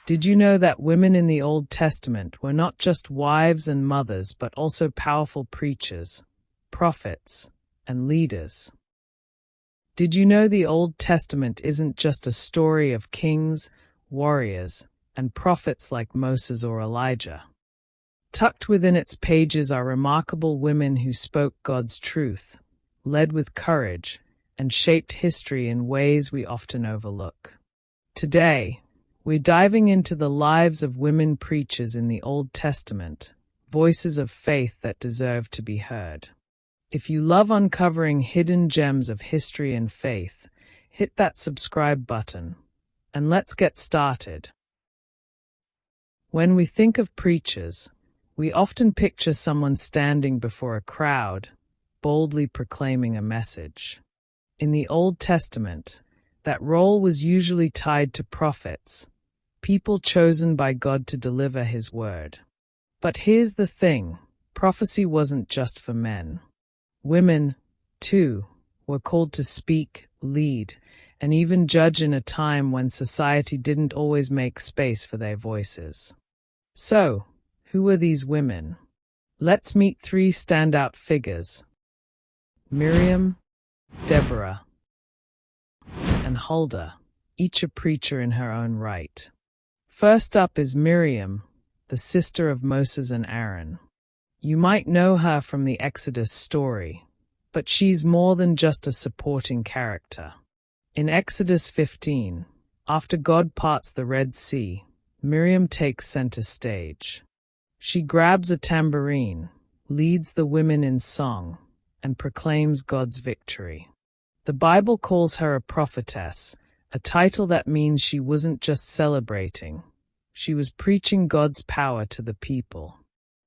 Did you know that women in the Old Testament were not just wives and mothers, but also powerful preachers, prophets, and leaders? Did you know the Old Testament isn't just a story of kings, warriors, and prophets like Moses or Elijah? Tucked within its pages are remarkable women who spoke God's truth, led with courage, and shaped history in ways we often overlook. Today, we're diving into the lives of women preachers in the Old Testament, voices of faith that deserve to be heard. If you love uncovering hidden gems of history and faith, hit that subscribe button, and let's get started. When we think of preachers, we often picture someone standing before a crowd, boldly proclaiming a message. In the Old Testament, that role was usually tied to prophets, people chosen by God to deliver His word. But here's the thing, prophecy wasn't just for men. Women, too, were called to speak, lead, and even judge in a time when society didn't always make space for their voices. So, who were these women? Let's meet three standout figures: Miriam, Deborah, and Huldah, each a preacher in her own right. First up is Miriam, the sister of Moses and Aaron. You might know her from the Exodus story, but she's more than just a supporting character. In Exodus 15, after God parts the Red Sea, Miriam takes center stage. She grabs a tambourine, leads the women in song, and proclaims God's victory. The Bible calls her a prophetess, a title that means she wasn't just celebrating. She was preaching God's power to the people.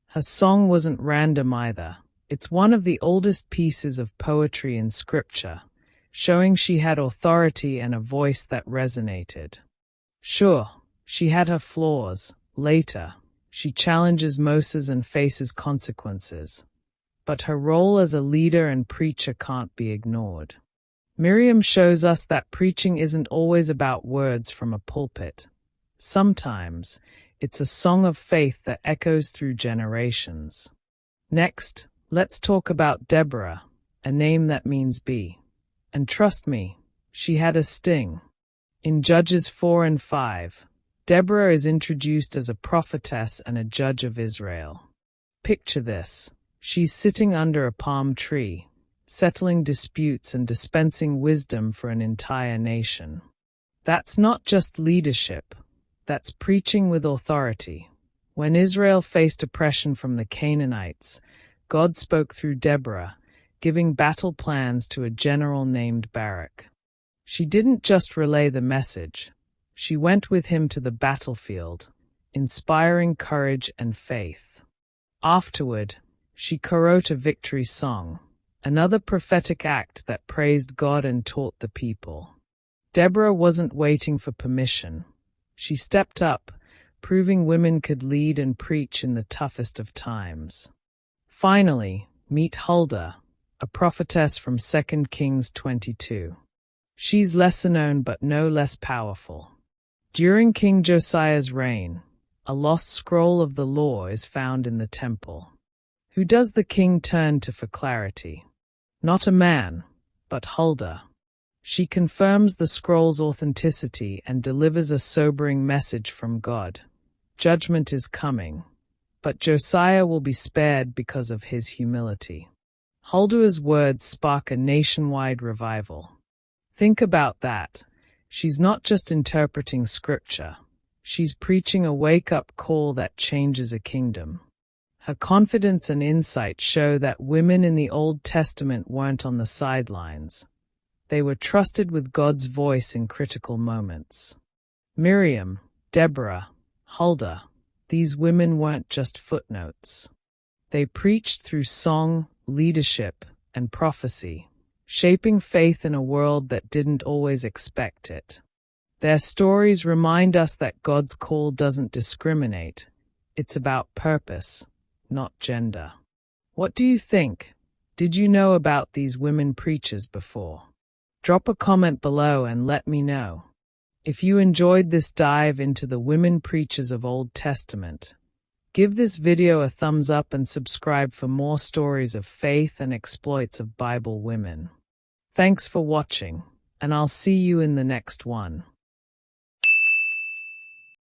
Her song wasn't random either. It's one of the oldest pieces of poetry in Scripture, showing she had authority and a voice that resonated. Sure, she had her flaws. Later, she challenges Moses and faces consequences. But her role as a leader and preacher can't be ignored. Miriam shows us that preaching isn't always about words from a pulpit. Sometimes, it's a song of faith that echoes through generations. Next, let's talk about Deborah, a name that means bee. And trust me, she had a sting. In Judges 4 and 5, Deborah is introduced as a prophetess and a judge of Israel. Picture this. She's sitting under a palm tree, settling disputes and dispensing wisdom for an entire nation. That's not just leadership. That's preaching with authority. When Israel faced oppression from the Canaanites, God spoke through Deborah, giving battle plans to a general named Barak. She didn't just relay the message. She went with him to the battlefield, inspiring courage and faith. Afterward, she co-wrote a victory song, another prophetic act that praised God and taught the people. Deborah wasn't waiting for permission. She stepped up, proving women could lead and preach in the toughest of times. Finally, meet Huldah, a prophetess from 2 Kings 22. She's lesser known but no less powerful. During King Josiah's reign, a lost scroll of the law is found in the temple. Who does the king turn to for clarity? Not a man, but Huldah. She confirms the scroll's authenticity and delivers a sobering message from God. Judgment is coming, but Josiah will be spared because of his humility. Huldah's words spark a nationwide revival. Think about that. She's not just interpreting scripture. She's preaching a wake-up call that changes a kingdom. Her confidence and insight show that women in the Old Testament weren't on the sidelines. They were trusted with God's voice in critical moments. Miriam, Deborah, Huldah, these women weren't just footnotes. They preached through song, leadership, and prophecy, shaping faith in a world that didn't always expect it. Their stories remind us that God's call doesn't discriminate. It's about purpose, not gender. What do you think? Did you know about these women preachers before? Drop a comment below and let me know. If you enjoyed this dive into the women preachers of Old Testament, give this video a thumbs up and subscribe for more stories of faith and exploits of Bible women. Thanks for watching, and I'll see you in the next one.